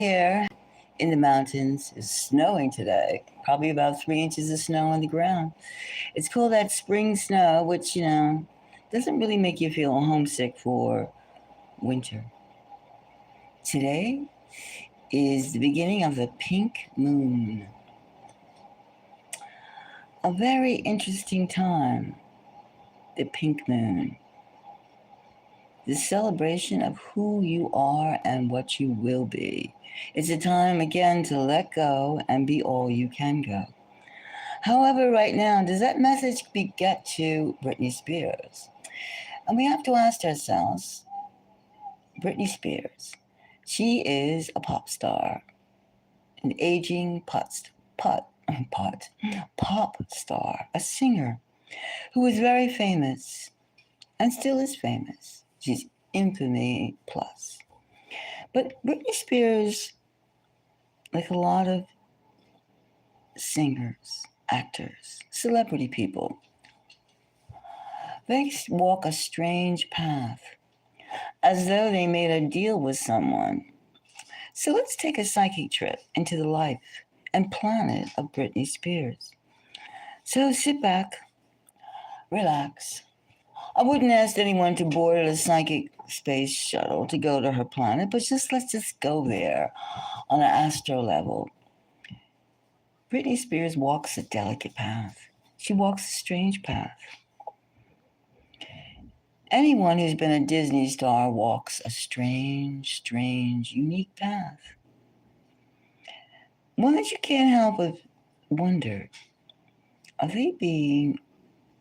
Here in the mountains, it's snowing today. Probably about 3 inches of snow on the ground. It's called that spring snow, which, doesn't really make you feel homesick for winter. Today is the beginning of the pink moon. A very interesting time, the pink moon. The celebration of who you are and what you will be. It's a time again to let go and be all you can go. However, right now, does that message get to Britney Spears? And we have to ask ourselves, Britney Spears, she is a pop star, an aging pop star, a singer who is very famous and still is famous. She's infamy plus. But Britney Spears, like a lot of singers, actors, celebrity people, they walk a strange path as though they made a deal with someone. So let's take a psychic trip into the life and planet of Britney Spears. So sit back, relax. I wouldn't ask anyone to board a psychic space shuttle to go to her planet, but let's just go there on an astro level. Britney Spears walks a delicate path. She walks a strange path. Anyone who's been a Disney star walks a strange, unique path. One that you can't help but wonder, are they being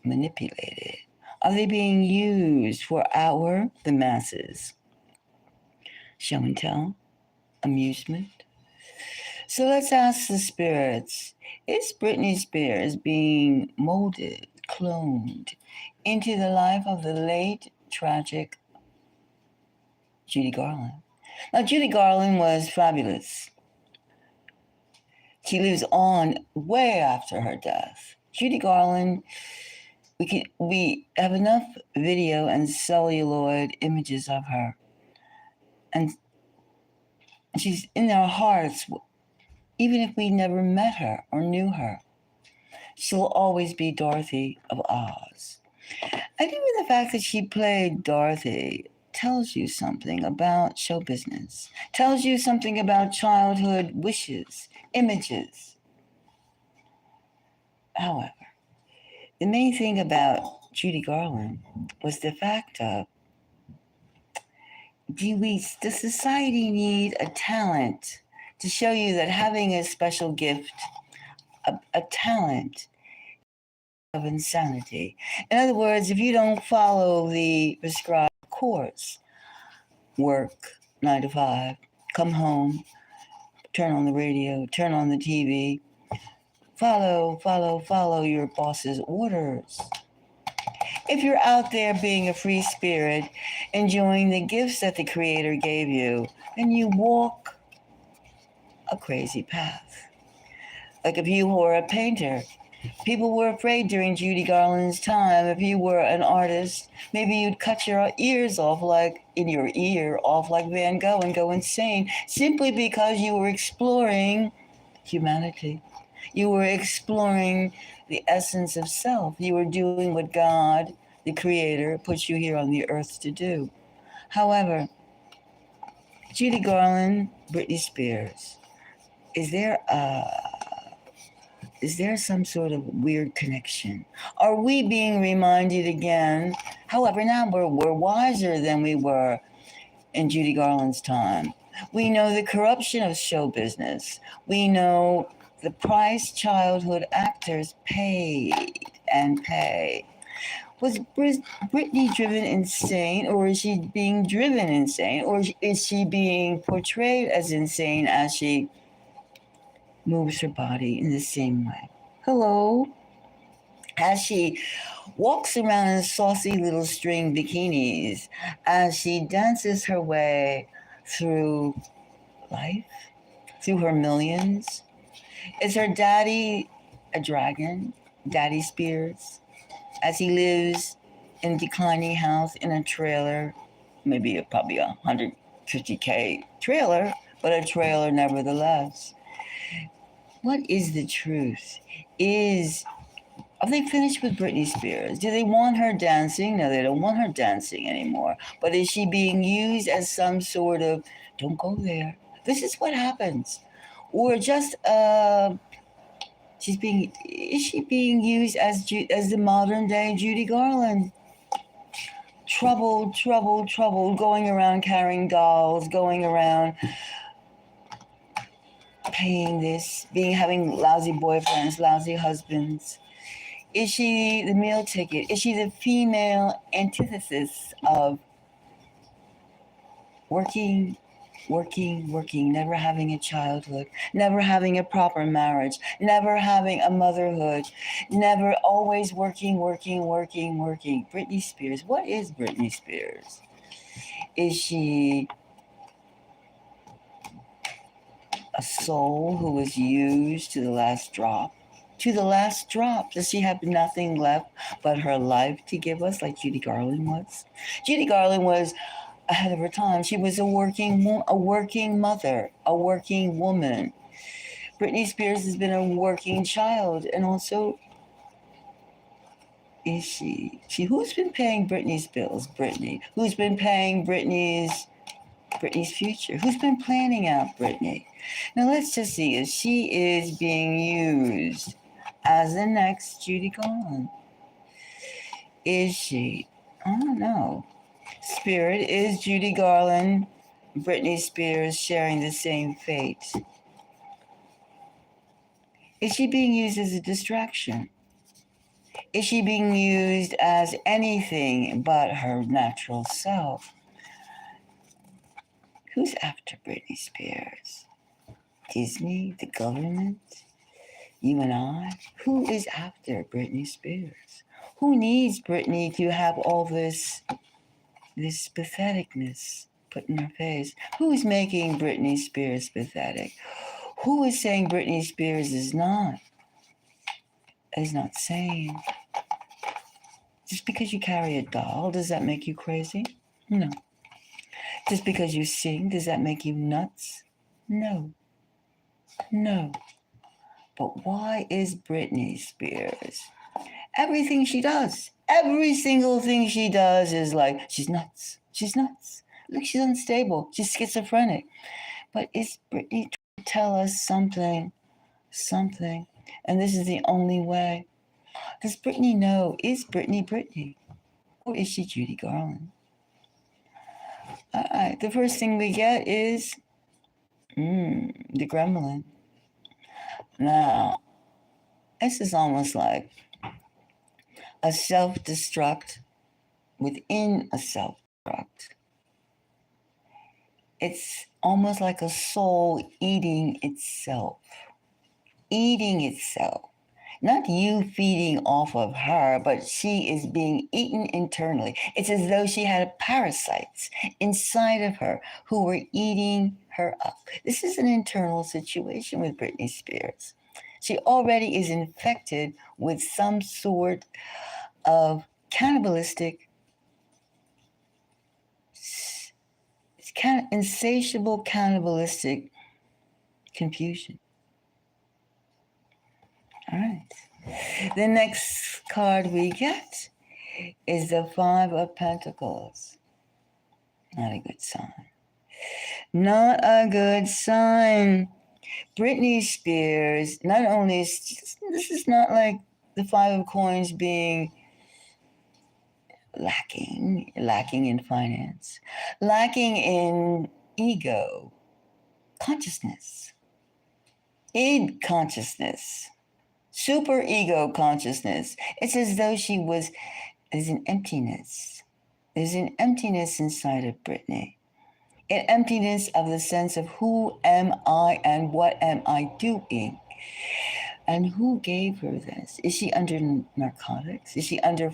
manipulated? Are they being used for the masses? Show and tell? Amusement? So let's ask the spirits, is Britney Spears being molded, cloned into the life of the late, tragic Judy Garland? Now, Judy Garland was fabulous. She lives on way after her death. Judy Garland, we have enough video and celluloid images of her, and she's in our hearts. Even if we never met her or knew her, she'll always be Dorothy of Oz. And even the fact that she played Dorothy tells you something about show business, tells you something about childhood wishes, images. However, the main thing about Judy Garland was the fact of, does society need a talent to show you that having a special gift, a talent of insanity? In other words, if you don't follow the prescribed course, work 9 to 5, come home, turn on the radio, turn on the TV, follow your boss's orders. If you're out there being a free spirit, enjoying the gifts that the Creator gave you, then you walk a crazy path. Like if you were a painter, people were afraid during Judy Garland's time. If you were an artist, maybe you'd cut your ears off like Van Gogh and go insane simply because you were exploring humanity. You were exploring the essence of self. You were doing what God, the Creator, put you here on the earth to do. However, Judy Garland, Britney Spears, is there some sort of weird connection? Are we being reminded again? However, now we're wiser than we were in Judy Garland's time. We know the corruption of show business. We know the price childhood actors paid and pay. Was Britney driven insane, or is she being driven insane, or is she being portrayed as insane as she moves her body in the same way? Hello? As she walks around in saucy little string bikinis, as she dances her way through life, through her millions. Is her daddy a dragon, Daddy Spears, as he lives in a declining house in a trailer, probably a 150K trailer, but a trailer nevertheless. What is the truth? Are they finished with Britney Spears? Do they want her dancing? No, they don't want her dancing anymore. But is she being used as some sort of, don't go there? This is what happens. Or just, is she being used as the modern day Judy Garland? Trouble, going around carrying dolls, going around paying this, having lousy boyfriends, lousy husbands. Is she the meal ticket? Is she the female antithesis of working, never having a childhood, never having a proper marriage, never having a motherhood, never always working? Britney Spears. What is Britney Spears? Is she a soul who was used to the last drop? To the last drop. Does she have nothing left but her life to give us, like Judy Garland was? Judy Garland was ahead of her time. She was a working mother, a working woman. Britney Spears has been a working child, and also, is she? Who's been paying Britney's bills? Britney. Who's been paying Britney's future? Who's been planning out Britney? Now let's just see if she is being used as the next Judy Garland. Is she? I don't know. Spirit, is Judy Garland, Britney Spears sharing the same fate? Is she being used as a distraction? Is she being used as anything but her natural self? Who's after Britney Spears? Disney, the government, you and I? Who is after Britney Spears? Who needs Britney to have all this patheticness put in her face? Who is making Britney Spears pathetic? Who is saying Britney Spears is not sane? Just because you carry a doll, does that make you crazy? No. Just because you sing, does that make you nuts? No. But why is Britney Spears? Everything she does, every single thing she does is like, she's nuts. Look, she's unstable. She's schizophrenic. But is Britney trying to tell us something? And this is the only way. Does Britney know? Is Britney? Or is she Judy Garland? All right, the first thing we get is the gremlin. Now, this is almost like a self-destruct within a self-destruct. It's almost like a soul eating itself. Not you feeding off of her, but she is being eaten internally. It's as though she had parasites inside of her who were eating her up. This is an internal situation with Britney Spears. She already is infected with some sort of insatiable cannibalistic confusion. All right. The next card we get is the Five of Pentacles. Not a good sign. Britney Spears, not only this is not like the Five of Coins being lacking in finance, lacking in ego, consciousness, id consciousness, super ego consciousness. It's as though there's an emptiness. There's an emptiness inside of Britney. An emptiness of the sense of who am I and what am I doing? And who gave her this? Is she under narcotics? Is she under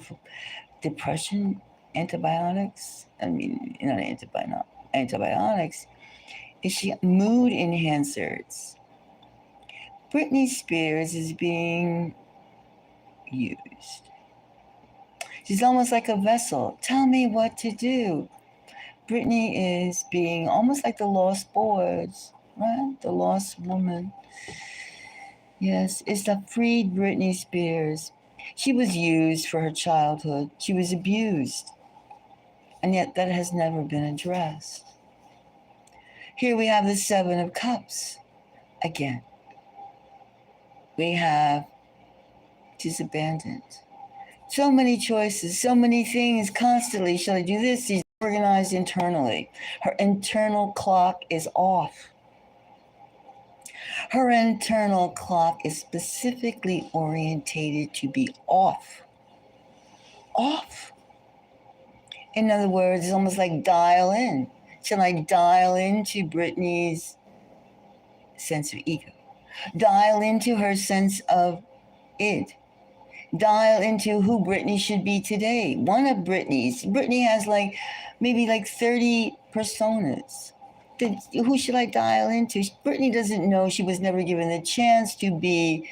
depression, antibiotics? I mean, not antibiotics. Is she mood enhancers? Britney Spears is being used. She's almost like a vessel. Tell me what to do. Britney is being almost like the Lost Boys right? The lost woman. Yes, it's the freed Britney Spears. She was used for her childhood. She was abused. And yet that has never been addressed. Here we have the Seven of Cups. Again, we have she's abandoned. So many choices, so many things constantly. Shall I do this? She's organized internally. Her internal clock is off. Her internal clock is specifically orientated to be off. Off. In other words, it's almost like dial in. Shall I dial into Britney's sense of ego? Dial into her sense of id. Dial into who Britney should be today. One of Britney's. Britney has maybe 30 personas. Who should I dial into? Britney doesn't know. She was never given the chance to be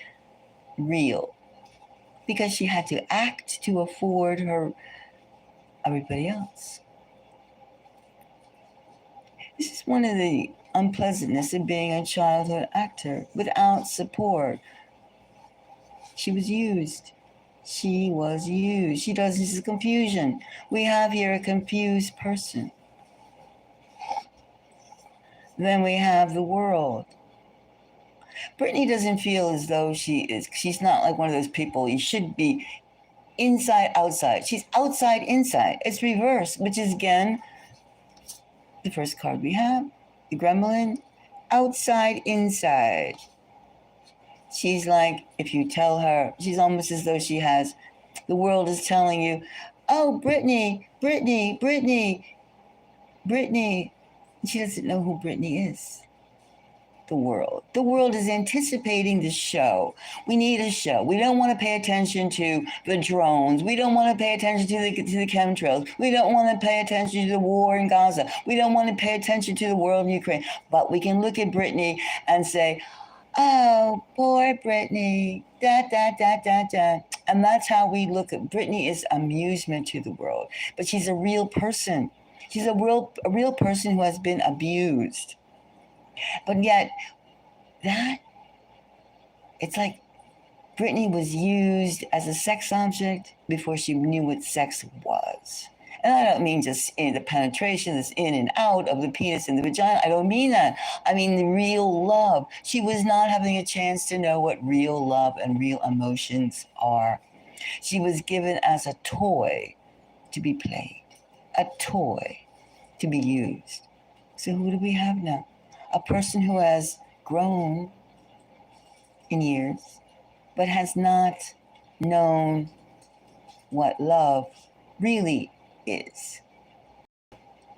real because she had to act to afford everybody else. This is one of the unpleasantness of being a childhood actor without support. She was used. She was used. She does this is confusion. We have here a confused person. Then we have the world. Britney doesn't feel as though she's not like one of those people. You should be inside, outside. She's outside, inside. It's reverse, which is again the first card we have, the gremlin, outside, inside. She's like, if you tell her, she's almost as though she has, the world is telling you, oh, Britney. She doesn't know who Britney is. The world is anticipating the show. We need a show. We don't want to pay attention to the drones. We don't want to pay attention to the chemtrails. We don't want to pay attention to the war in Gaza. We don't want to pay attention to the world in Ukraine. But we can look at Britney and say, oh, poor Britney, da. And that's how we look at Britney is amusement to the world. But she's a real person. She's a real person who has been abused. But yet, it's like Britney was used as a sex object before she knew what sex was. And I don't mean just in the penetration that's in and out of the penis and the vagina. I don't mean that. I mean the real love. She was not having a chance to know what real love and real emotions are. She was given as a toy to be played, a toy to be used. So who do we have now? A person who has grown in years, but has not known what love really is,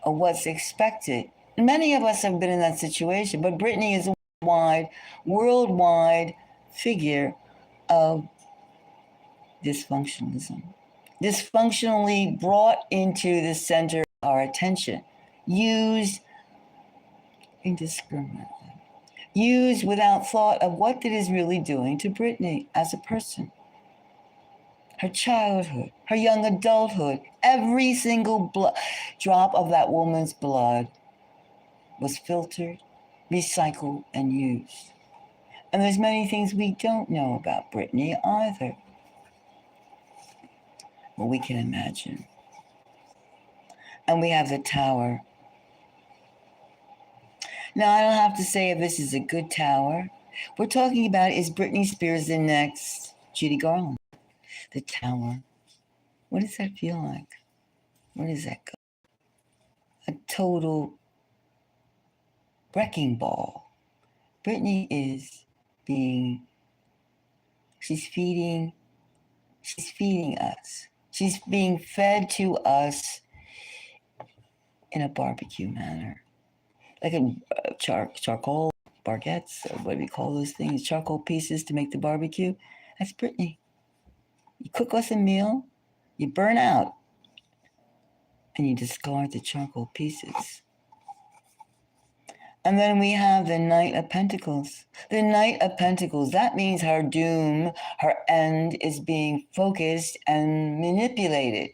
or what's expected. Many of us have been in that situation, but Britney is a worldwide figure of dysfunctionalism. Dysfunctionally brought into the center of our attention, used indiscriminately, used without thought of what it is really doing to Britney as a person. Her childhood, her young adulthood, every single drop of that woman's blood was filtered, recycled, and used. And there's many things we don't know about Britney either. Well, we can imagine. And we have the tower. Now, I don't have to say if this is a good tower. We're talking about, is Britney Spears the next Judy Garland? The tower. What does that feel like? Where does that go? A total wrecking ball. Britney is she's feeding us. She's being fed to us in a barbecue manner. Like a charcoal barquettes, or what do we call those things? Charcoal pieces to make the barbecue. That's Britney. You cook us a meal, you burn out, and you discard the charcoal pieces. And then we have the Knight of Pentacles. The Knight of Pentacles, that means her doom, her end is being focused and manipulated.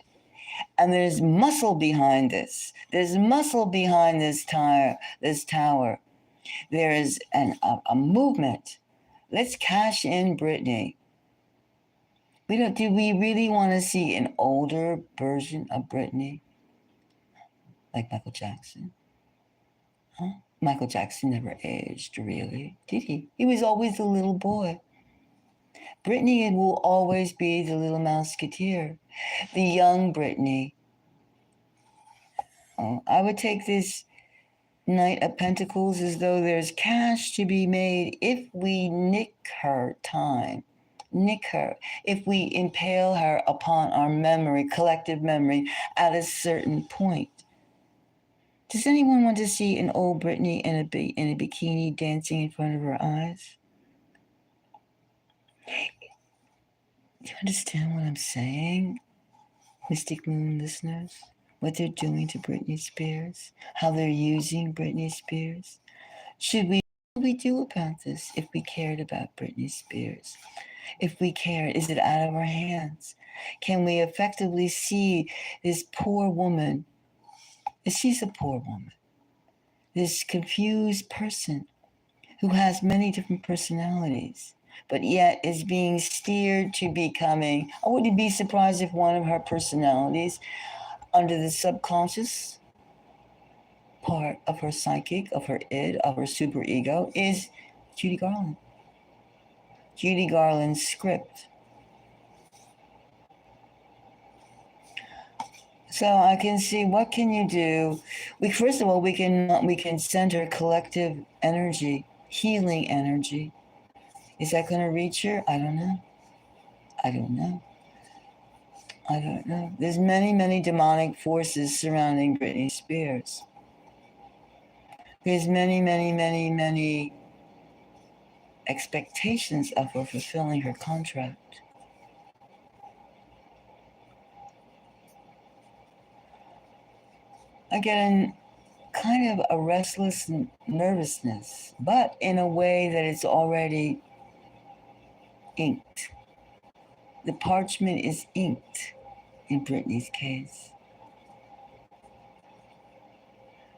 And there's muscle behind this. There's muscle behind this tower. There is a movement. Let's cash in Britney. Do we really want to see an older version of Britney? Like Michael Jackson? Huh? Michael Jackson never aged, really, did he? He was always a little boy. Britney will always be the little Mouseketeer, the young Britney. Oh, I would take this Knight of Pentacles as though there's cash to be made if we nick her time. Nick her, if we impale her upon our memory, collective memory, at a certain point. Does anyone want to see an old Britney in a bikini dancing in front of her eyes? Do you understand what I'm saying, Mystic Moon listeners? What they're doing to Britney Spears? How they're using Britney Spears? What would we do about this if we cared about Britney Spears? If we cared, is it out of our hands? Can we effectively see this poor woman? She's a poor woman. This confused person who has many different personalities, but yet is being steered to becoming. I wouldn't be surprised if one of her personalities, under the subconscious part of her psychic, of her id, of her superego, is Judy Garland. Judy Garland's script. So I can see, what can you do? First of all, we can send her collective energy, healing energy. Is that going to reach her? I don't know. There's many demonic forces surrounding Britney Spears. There's many expectations of her fulfilling her contract. I get kind of a restless nervousness, but in a way that it's already inked. The parchment is inked in Britney's case.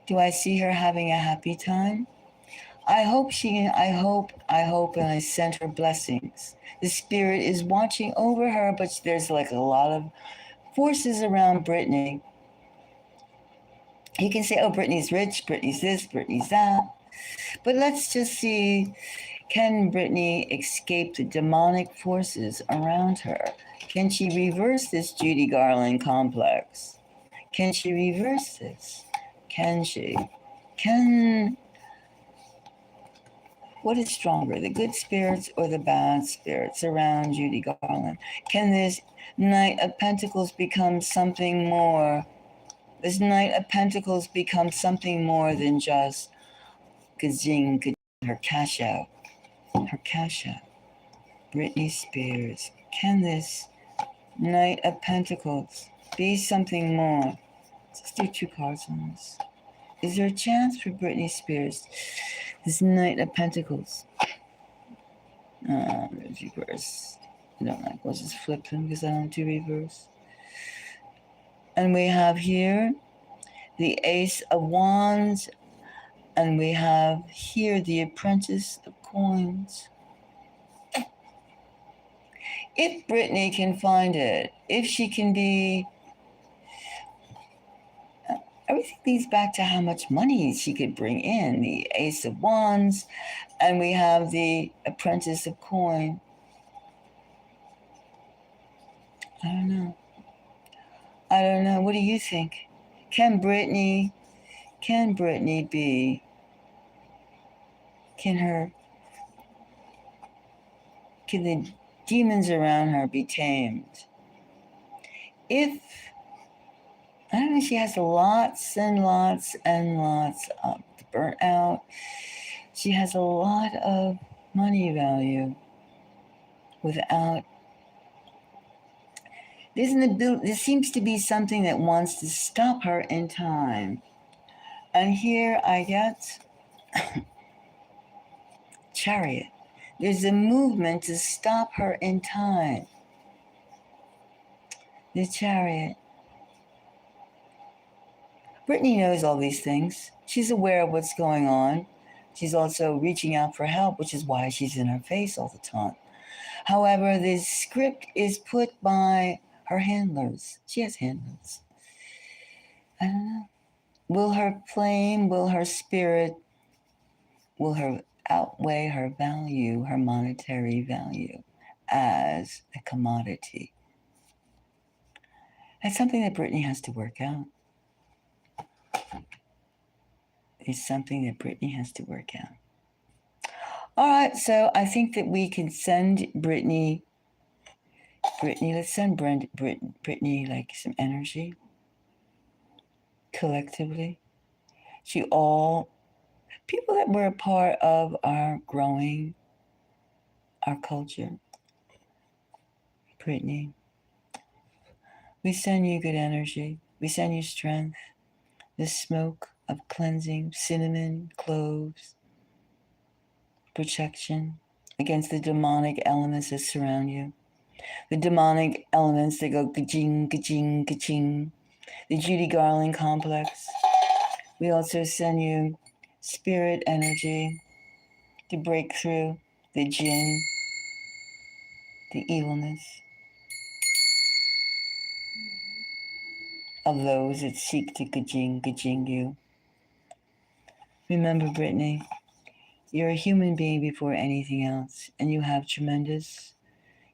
Do I see her having a happy time? I hope, and I send her blessings. The spirit is watching over her, but there's like a lot of forces around Britney. You can say, oh, Britney's rich, Britney's this, Britney's that. But let's just see, can Britney escape the demonic forces around her? Can she reverse this Judy Garland complex? Can she reverse this? Can she? What is stronger, the good spirits or the bad spirits around Judy Garland? Can this Knight of Pentacles become something more? This Knight of Pentacles becomes something more than just gazing, her cash out. Her cash out. Britney Spears. Can this Knight of Pentacles be something more? Let's do 2 cards on this. Is there a chance for Britney Spears? This Knight of Pentacles. Reverse. I don't like. Let's just flip them because I don't do reverse. And we have here the Ace of Wands, and we have here the Apprentice of Coins. If Britney can find it, if she can be, everything leads back to how much money she could bring in. The Ace of Wands, and we have the Apprentice of Coin. I don't know. What do you think? Can Britney be, can the demons around her be tamed? I don't know, she has lots and lots of burnout. She has a lot of money value without. There seems to be something that wants to stop her in time. And here I get Chariot. There's a movement to stop her in time. The Chariot. Britney knows all these things. She's aware of what's going on. She's also reaching out for help, which is why she's in her face all the time. However, this script is put by her handlers. She has handlers. I don't know. Will her flame, will her spirit, will her outweigh her value, her monetary value as a commodity? That's something that Britney has to work out. It's something that Britney has to work out. All right, so I think that we can send Britney, let's send Britney like some energy collectively. People that were a part of our growing, our culture. Britney, we send you good energy. We send you strength. The smoke of cleansing, cinnamon, cloves, protection against the demonic elements that surround you. The demonic elements that go ka-ching, ka-ching, ka-ching. The Judy Garland complex. We also send you spirit energy to break through the jinn, the evilness of those that seek to ka-ching you. Remember, Britney, you're a human being before anything else, and you have tremendous,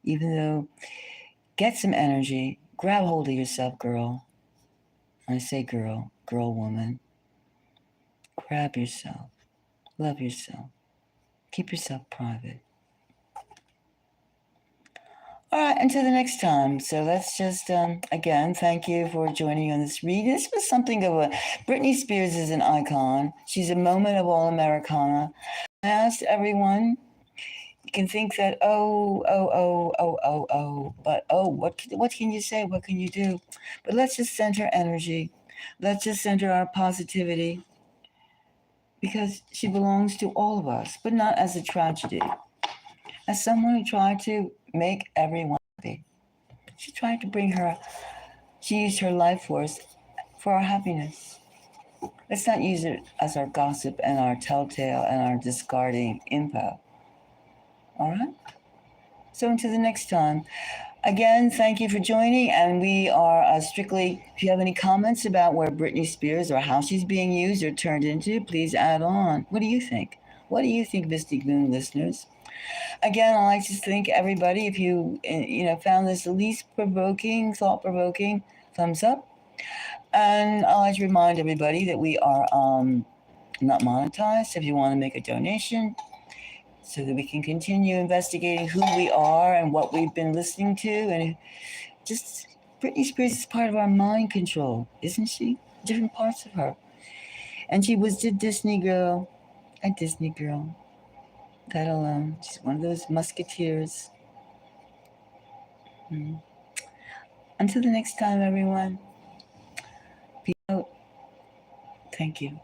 even though, get some energy, grab hold of yourself, girl. I say girl, woman. Grab yourself, love yourself, keep yourself private. All right, until the next time. So let's just, again, thank you for joining on this read. This was something of a, Britney Spears is an icon. She's a moment of all Americana. I asked everyone, you can think that, but what can you say? What can you do? But let's just center energy. Let's just center our positivity, because she belongs to all of us, but not as a tragedy. As someone who tried to make everyone happy. She tried to she used her life force for our happiness. Let's not use it as our gossip and our telltale and our discarding info. All right? So until the next time. Again, thank you for joining, and we are strictly, if you have any comments about where Britney Spears or how she's being used or turned into, please add on. What do you think? What do you think, Mystic Moon listeners? Again, I'd like to thank everybody. If you found this at least provoking, thought-provoking, thumbs up. And I'd like to remind everybody that we are not monetized. If you want to make a donation so that we can continue investigating who we are and what we've been listening to, and just Britney Spears is part of our mind control, isn't she? Different parts of her. And she was a Disney girl. That alone. She's one of those musketeers. Until the next time, everyone. Peace out. Thank you.